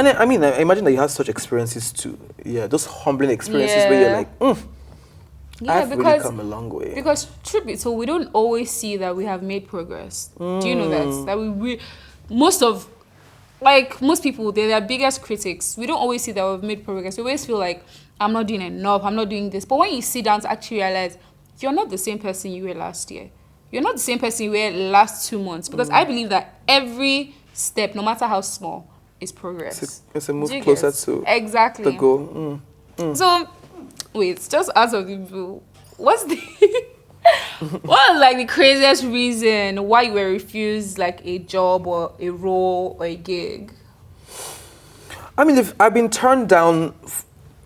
And I mean, I imagine that you had such experiences too. Yeah, those humbling experiences where you're like, I've really come a long way. Because so we don't always see that we have made progress. Do you know that? That most people, they're their biggest critics. We don't always see that we've made progress. We always feel like, I'm not doing enough, I'm not doing this. But when you sit down to actually realize, you're not the same person you were last year. You're not the same person you were last 2 months. Because I believe that every step, no matter how small, is progress. It's a move closer to the goal. So, wait, just out of the blue, what was like the craziest reason why you were refused like a job or a role or a gig? I mean, I've been turned down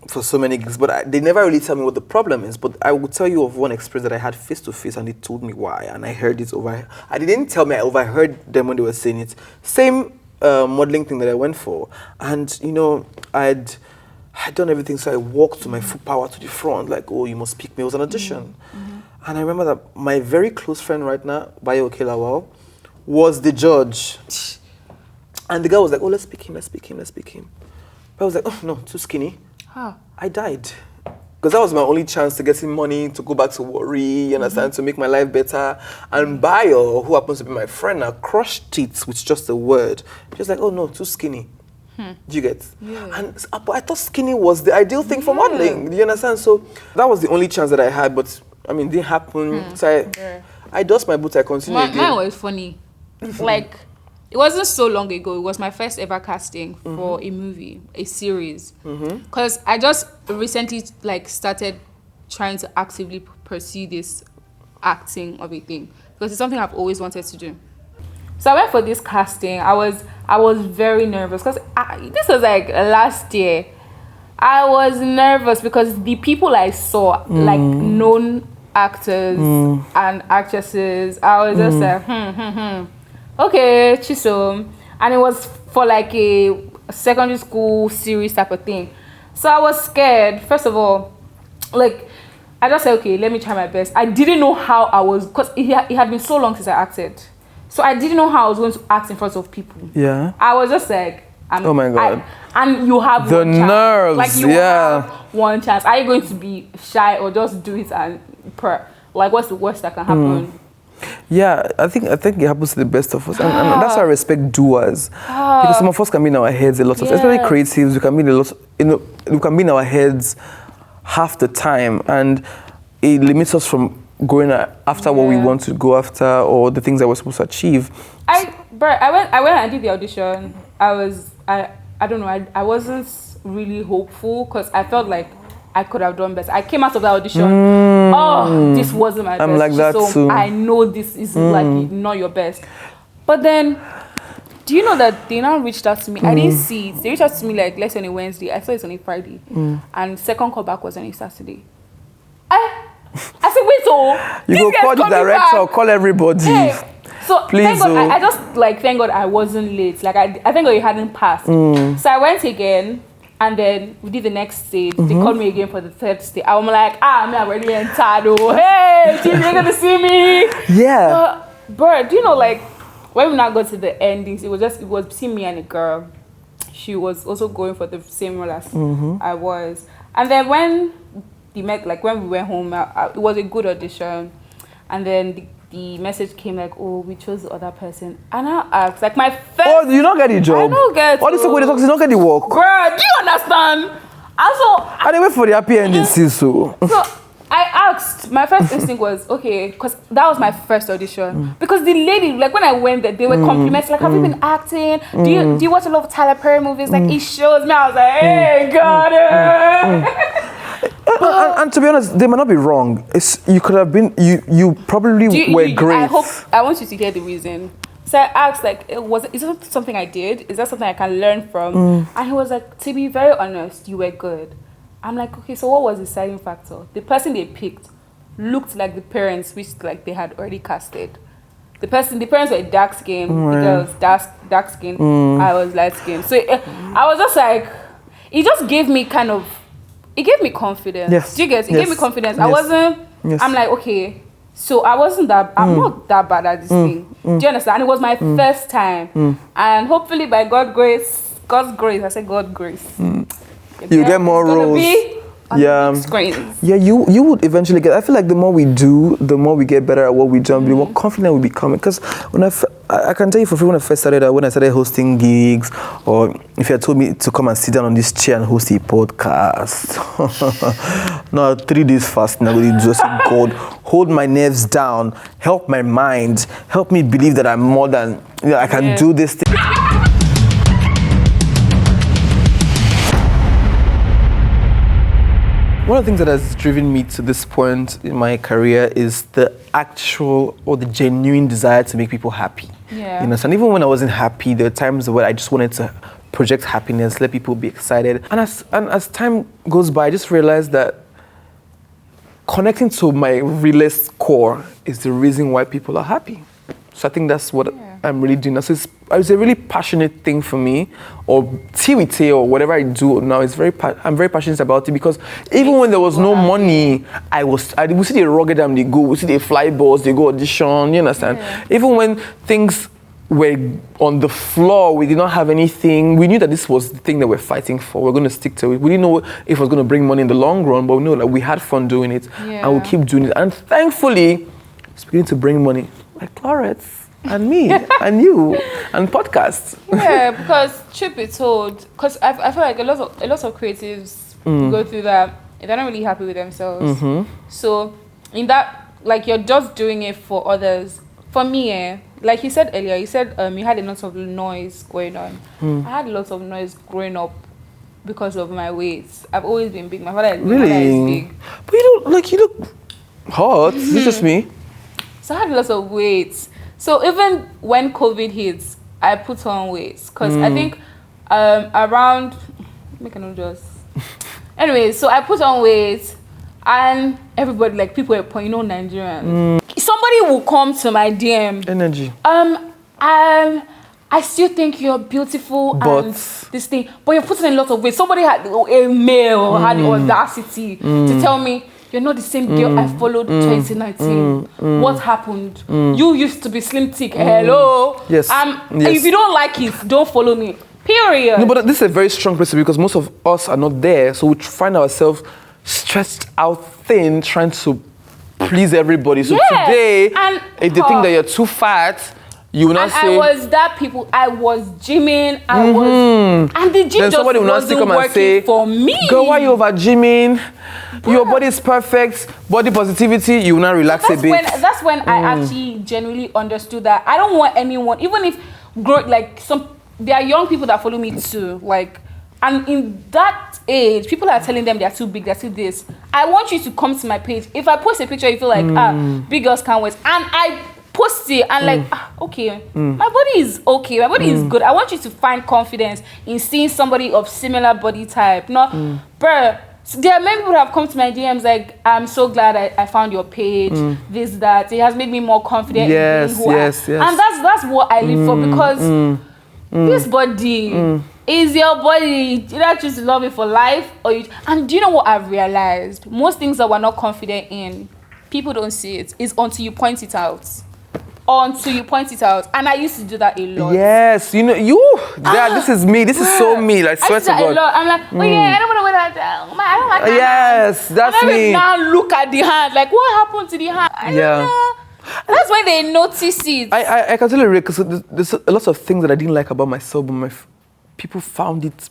for so many gigs, but they never really tell me what the problem is. But I will tell you of one experience that I had face to face, and they told me why, and I heard it over. I didn't tell me, I overheard them when they were saying it. Same modeling thing that I went for, and you know, I'd done everything, so I walked to my full power to the front, like, oh, you must pick me. It was an audition. And I remember that my very close friend right now, Bayo Okelawal, was the judge. And the guy was like, oh, let's pick him. But I was like, oh, no, too skinny. I died. Because that was my only chance to get some money, to go back to Warri, you understand, to make my life better. And Bayo, who happens to be my friend now, crushed it with just a word. She was like, oh, no, too skinny. Do you get? Yeah. But I thought skinny was the ideal thing for modeling. Do you understand? So that was the only chance that I had, but I mean, it didn't happen. So I dust my boots, I continued. Mine was funny. Like, it wasn't so long ago. It was my first ever casting for a movie, a series. Because I just recently like started trying to actively pursue this acting of a thing. Because it's something I've always wanted to do. So I went for this casting. I was very nervous because this was like last year. I was nervous because the people I saw, like known actors and actresses, I was just like, okay, Chisom. And it was for like a secondary school series type of thing. So I was scared. First of all, like, I just said, okay, let me try my best. I didn't know how I was, because it had been so long since I acted. So I didn't know how I was going to act in front of people. Yeah. I was just like, oh my God. And you have the nerves. Like you have one chance. Are you going to be shy or just do it and like what's the worst that can happen? Yeah, I think it happens to the best of us, and that's why I respect doers, because some of us can be in our heads a lot, especially creatives. We can be in a lot, we can be in our heads half the time, and it limits us from going after what we want to go after or the things that we're supposed to achieve. I went and I did the audition. I don't know. I wasn't really hopeful because I felt like I could have done better. I came out of that audition. Oh, this wasn't my best. I'm like that so too. I know this is like not your best. But then, do you know that they now reached out to me? I didn't see it. They reached out to me like, let's say on a Wednesday. I saw it on a Friday. And second callback was on a Saturday. I said, wait, so you go call the director or call everybody. Hey. So please, thank God, I just like thank God I wasn't late. Like I thank God it hadn't passed. So I went again, and then we did the next stage. They called me again for the third stage. I'm like, I'm already entered. Oh, hey, you're gonna see me. Yeah. But do you know, like when we now got to the endings, it was between me and a girl. She was also going for the same role as I was. And then when we went home, it was a good audition. And then the message came like, oh, we chose the other person. And I asked, like my first... Oh, you don't get the job? I don't get all this way they talk, you don't get the work? Girl, do you understand? And they wait for the happy ending, so I asked, my first instinct was, okay, because that was my first audition. Because the lady, like when I went there, they were complimenting, like, have you been acting? Do you watch a lot of Tyler Perry movies? Like, it shows me. I was like, hey, got it. And to be honest, they might not be wrong. You could have been, you probably were great. I want you to hear the reason. So I asked, like, is it something I did? Is that something I can learn from? And he was like, to be very honest, you were good. I'm like, okay, so what was the deciding factor? The person they picked looked like the parents, which like they had already casted. The parents were dark skin, the girls dark skin, I was light skin. So I was just like, it just gave me it gave me confidence. Yes. Do you get? It gave me confidence. Yes. I'm like, okay, so I'm not that bad at this thing. Do you understand? And it was my first time. And hopefully by God's grace, God's grace. I said God's grace. You get more It's gonna roles. be on the big screens. Yeah, you would eventually get. I feel like the more we do, the more we get better at what we do, and the more confident we become. Because when I can tell you for free, when I first started, when I started hosting gigs, or if you had told me to come and sit down on this chair and host a podcast, no, 3 days fasting, I would just say, God, hold my nerves down, help my mind, help me believe that I'm more than, I can do this thing. One of the things that has driven me to this point in my career is the actual or the genuine desire to make people happy. Yeah. You know, and even when I wasn't happy, there were times where I just wanted to project happiness, let people be excited. And as time goes by, I just realized that connecting to my realest core is the reason why people are happy. So I think that's what I'm really doing now. So it's a really passionate thing for me, or TWT or whatever I do now. I'm very passionate about it, because even when there was no money, I would see the rugged and they go, we see the fly balls, they go audition, you understand? Yeah. Even when things were on the floor, we did not have anything. We knew that this was the thing that we're fighting for. We're going to stick to it. We didn't know if it was going to bring money in the long run, but we know that we had fun doing it, and we'll keep doing it. And thankfully, it's beginning to bring money. Like Clorets and me and you and podcasts. Yeah, because truth be told, because I feel like a lot of creatives go through that. They're not really happy with themselves. So in that, like, you're just doing it for others. For me, like you said earlier, you said you had a lot of noise going on. I had lots of noise growing up because of my weight. I've always been big. My father is big. But you look hot. It's just me. So I had lots of weight. So even when COVID hits, I put on weight. Because I think around... Anyway, so I put on weight. And everybody, like, people were pointing, Nigerians. Somebody will come to my DM. Energy. I still think you're beautiful and this thing. But you're putting in a lot of weight. Somebody a male had the audacity to tell me, you're not the same girl I followed 2019. What happened? You used to be slim thick. Hello. Yes. If you don't like it, don't follow me. Period. No, but this is a very strong principle, because most of us are not there. So we find ourselves stretched out thin, trying to please everybody. So today, if they think that you're too fat, you will not say... I was that people. I was gymming. I was... And the gym just wasn't working for me. Girl, why are you over gymming? Your body is perfect. Body positivity, you will not relax a bit. That's when I actually genuinely understood that I don't want anyone, even if there are young people that follow me too, like, and in that age, people are telling them they're too big, they're too this. I want you to come to my page. If I post a picture, you feel like, big girls can't wait, and I post it and okay, my body is okay, my body is good. I want you to find confidence in seeing somebody of similar body type. Bruh, so there are many people that have come to my DMs like, I'm so glad I found your page, this, that. It has made me more confident in being who I am. And that's what I live for, because this body is your body. You either choose to love it for life, or you... And do you know what I've realized? Most things that we're not confident in, people don't see it. It's until you point it out. And I used to do that a lot. Yes, this is me. This is so me. Like, swear to God. A lot. I'm like, I don't want to wear that down. I don't like that. Yes, that's me. Now look at the hand. Like, what happened to the hand? I don't know. That's when they notice it. I can tell you, because there's a lot of things that I didn't like about myself, but people found it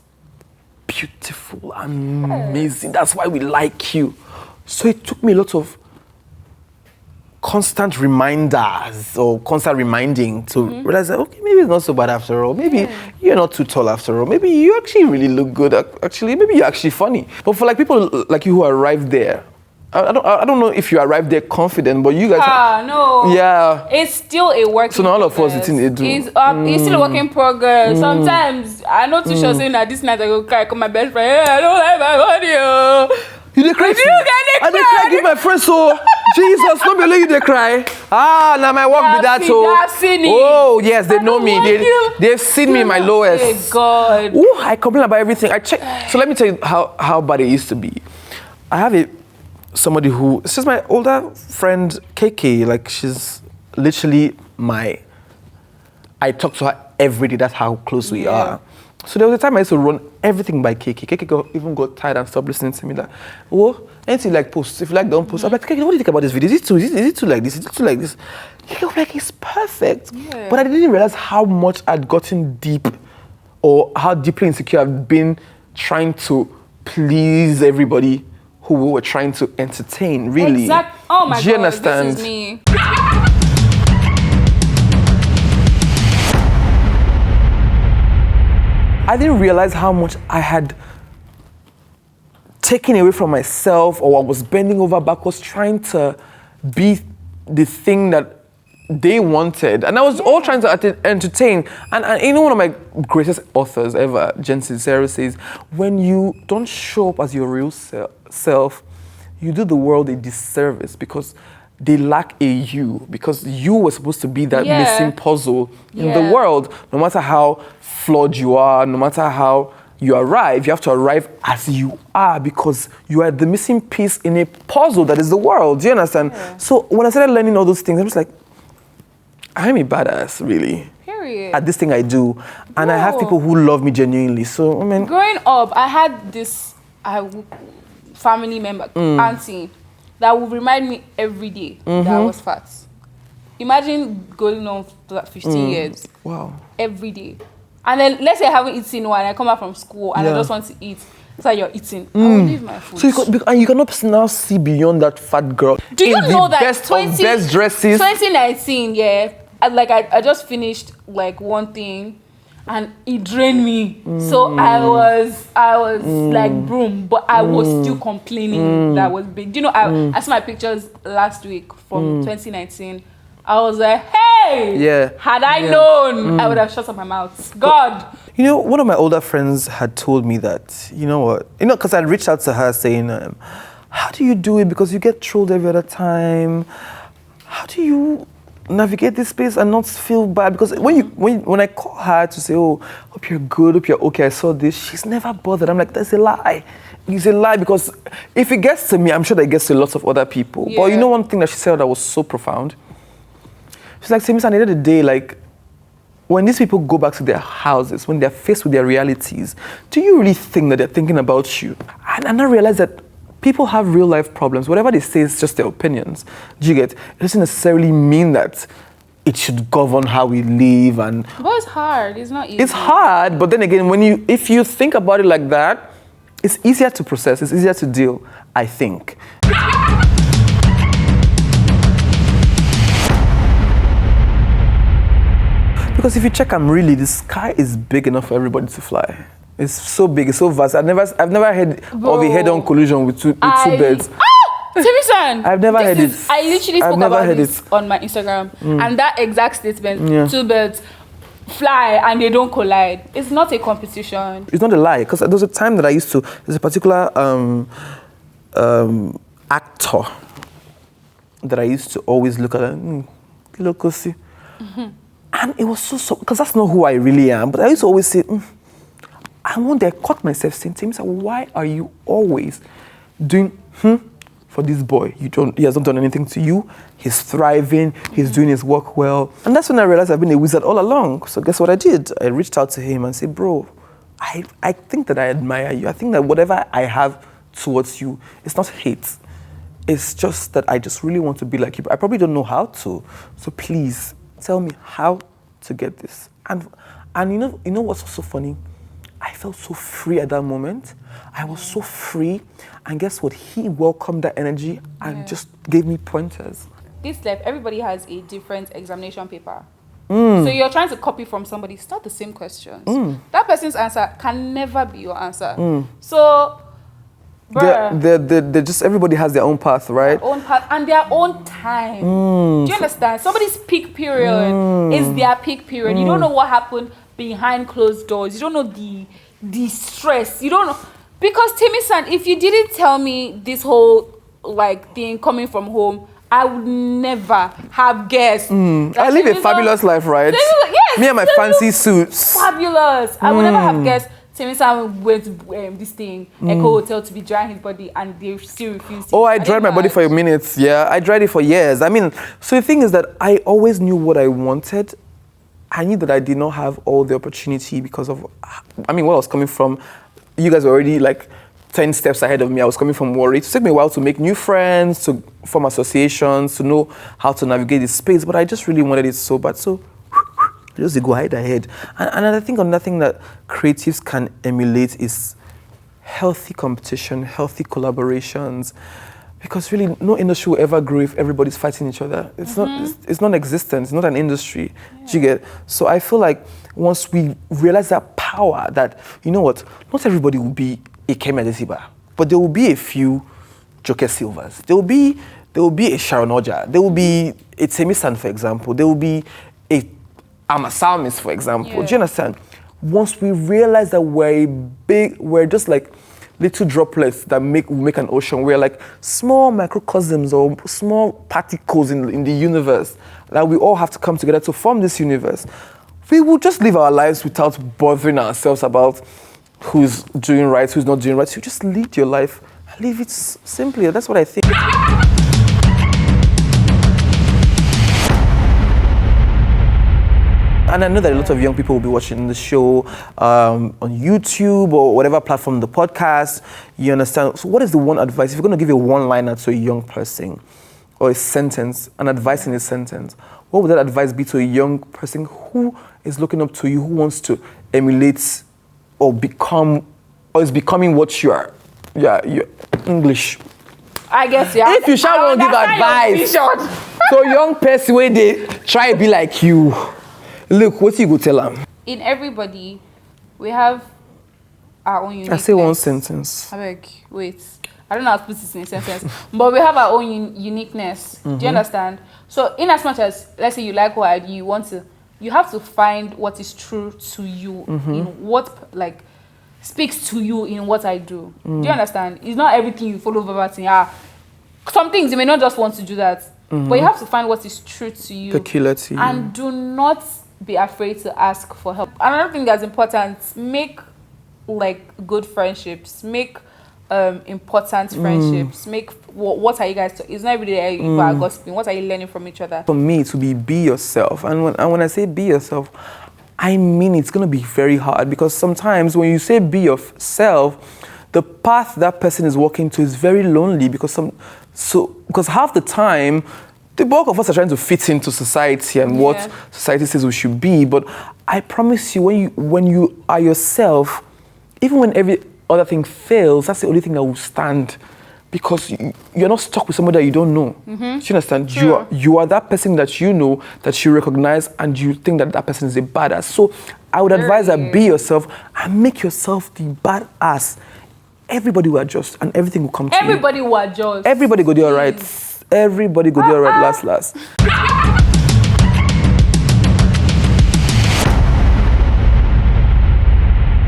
beautiful, amazing. That's why we like you. So it took me a lot of constant reminders or constant reminding to realize that, okay, maybe it's not so bad after all. Maybe you're not too tall after all. Maybe you actually really look good. Actually, maybe you're actually funny. But for like people like you who arrived there, I don't know if you arrived there confident, but you guys... no. Yeah. It's still a work in progress. So now all of us, it's still a work in progress. Sometimes, I'm not too sure saying that this night I go cry, call my best friend, hey, I don't like my body. You dey cry? I dey cry give my friends, so Jesus, not believe you dey cry. Now my work be that, so... I've seen it. Oh, yes, they know me. They've seen me in my lowest. Hey, God. Ooh, I complain about everything. I check. So let me tell you how bad it used to be. I have somebody who... She's my older friend, KK. Like, she's literally I talk to her every day. That's how close we are. So there was a time I used to run everything by KK. Even got tired and stopped listening to me. Like, oh, anything like post. If you like, don't post. I'm like, KK, what do you think about this video? Is it too like this? Is it too like this? KK was like, it's perfect. Yeah. But I didn't realize how much I'd gotten deep, or how deeply insecure I've been trying to please everybody who we were trying to entertain. Really. Exactly. Oh my Do you God, understand? this is me. I didn't realize how much I had taken away from myself, or I was bending over backwards trying to be the thing that they wanted. And I was all trying to entertain. And you know, one of my greatest authors ever, Jen Sincero, says, when you don't show up as your real self, you do the world a disservice, because they lack a you, because you were supposed to be that missing puzzle in the world. No matter how flawed you are, no matter how you arrive, you have to arrive as you are, because you are the missing piece in a puzzle that is the world. Do you understand? Yeah. So when I started learning all those things, I was like, I'm a badass, really. Period. At this thing I do. And I have people who love me genuinely. So, I mean. Growing up, I had this family member, auntie, that would remind me every day that I was fat. Imagine going on for like 15 years. Wow. Every day. And then let's say I haven't eaten one, I come back from school and I just want to eat. It's like you're eating. I will leave my food. So you cannot now see beyond that fat girl. Do you know that best of best dresses? 2019, yeah. I just finished like one thing and it drained me. So I was like broom, but I was still complaining that was big. Do you know, I saw my pictures last week from 2019. I was like, hey, had I known, I would have shut up my mouth. God. You know, one of my older friends had told me that, you know what, because I reached out to her saying, how do you do it? Because you get trolled every other time. How do you navigate this space and not feel bad? Because when I call her to say, oh, hope you're good, hope you're okay, I saw this, she's never bothered. I'm like, that's a lie. It's a lie, because if it gets to me, I'm sure that it gets to lots of other people. Yeah. But you know one thing that she said that was so profound? She's like, Timmy, at the end of the day, like, when these people go back to their houses, when they're faced with their realities, do you really think that they're thinking about you? And I realized that people have real life problems. Whatever they say is just their opinions. Do you get? It doesn't necessarily mean that it should govern how we live. But it's hard. It's not easy. It's hard, but then again, if you think about it like that, it's easier to process. It's easier to deal, I think. Because if you check, the sky is big enough for everybody to fly. It's so big, it's so vast. I've never heard of a head-on collision with two birds. Timmy-san! I've never heard it. I literally spoke about this on my Instagram. And that exact statement, two birds fly and they don't collide. It's not a competition. It's not a lie. Because there was a time that there's a particular actor that I used to always look at, Lokosi. And it was so, because that's not who I really am. But I used to always say, and one day I caught myself saying to him, why are you always doing for this boy? He hasn't done anything to you. He's thriving. He's doing his work well. And that's when I realized I've been a wizard all along. So guess what I did? I reached out to him and said, bro, I think that I admire you. I think that whatever I have towards you, it's not hate. It's just that I just really want to be like you. But I probably don't know how to. So please, tell me how to get this. And you know what's so funny? I felt so free at that moment. I was so free. And guess what? He welcomed that energy and just gave me pointers. This life, everybody has a different examination paper. So you're trying to copy from somebody. It's not the same questions. That person's answer can never be your answer. So, they're just, everybody has their own path, right? Their own path and their own time. Do you understand? Somebody's peak period is their peak period. You don't know what happened behind closed doors. You don't know the stress. You don't know. Because Timmy-san, if you didn't tell me this whole thing coming from home, I would never have guessed. I live a fabulous life, right? Yes, me and my fancy suits. Fabulous. I would never have guessed Timmy-san went to this thing, Echo Hotel, to be drying his body, and they still refused to. Oh, I dried my body for a minute. Yeah, I dried it for years. I mean, so the thing is that I always knew what I wanted, I knew that I did not have all the opportunity because of, where I was coming from. You guys were already like 10 steps ahead of me. I was coming from Warri. It took me a while to make new friends, to form associations, to know how to navigate this space, but I just really wanted it so bad. So just go ahead. And I think another thing that creatives can emulate is healthy competition, healthy collaborations. Because really, no industry will ever grow if everybody's fighting each other. It's it's non-existent. It's not an industry. Yeah. Do you get? So I feel like once we realize that power, that you know what, not everybody will be a Kemi Adesiba, but there will be a few Joker Silvers. There will be a Sharon Oja. There will be a Timmy, for example. There will be a Amasalmis, for example. Yeah. Do you understand? Once we realize that we're just like little droplets that make an ocean. We're like small microcosms or small particles in the universe that we all have to come together to form this universe. We will just live our lives without bothering ourselves about who's doing right, who's not doing right. So you just lead your life and live it simply. That's what I think. And I know that a lot of young people will be watching the show on YouTube or whatever platform, the podcast. You understand? So what is the one advice? If you're going to give a one-liner to a young person or a sentence, an advice in a sentence, what would that advice be to a young person who is looking up to you, who wants to emulate or become, or is becoming what you are? Yeah, you're English. I guess, yeah. If you shall want to give advice to a young person where they try to be like you, look, what you go tell them? In everybody, we have our own uniqueness. I say one sentence. Wait. I don't know how to put this in a sentence. But we have our own uniqueness. Do you understand? So in as much as, let's say you like what I do, you have to find what is true to you, in what, like, speaks to you in what I do. Do you understand? It's not everything you follow verbatim. Some things you may not just want to do that. But you have to find what is true to you. Peculiar to you. And do not be afraid to ask for help. Another thing that's important, make like good friendships, make important friendships, make what are you guys it's not every day you are gossiping. What are you learning from each other? For me, to be yourself, and when I say be yourself, I mean it's going to be very hard, because sometimes when you say be yourself, the path that person is walking to is very lonely, because half the time the bulk of us are trying to fit into society and what society says we should be. But I promise you, when you are yourself, even when every other thing fails, that's the only thing that will stand, because you're not stuck with somebody that you don't know. Do you understand? True. You are that person that you know, that you recognize, and you think that person is a badass. So I would advise that be yourself and make yourself the badass. Everybody will adjust and everything will come to you. Everybody will adjust. Everybody go do all right. Everybody go do all right last.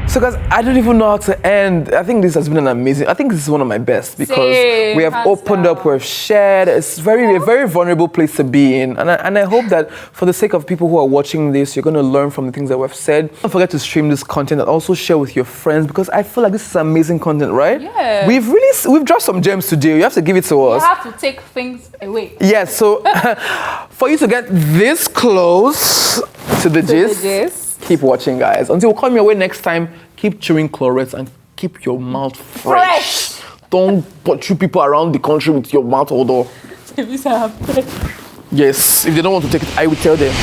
So guys, I don't even know how to end. I think this has been an amazing, I think this is one of my best, because we have opened up, we've shared. It's a very vulnerable place to be in. And I hope that for the sake of people who are watching this, you're going to learn from the things that we've said. Don't forget to stream this content and also share with your friends, because I feel like this is amazing content, right? Yeah. We've dropped some gems today. You have to give it to us. You have to take things away. Yes, so for you to get this close to the gist, keep watching, guys. Until we come your way next time, keep chewing Clorets and keep your mouth fresh. Don't pursue people around the country with your mouth odor. Yes, if they don't want to take it, I will tell them.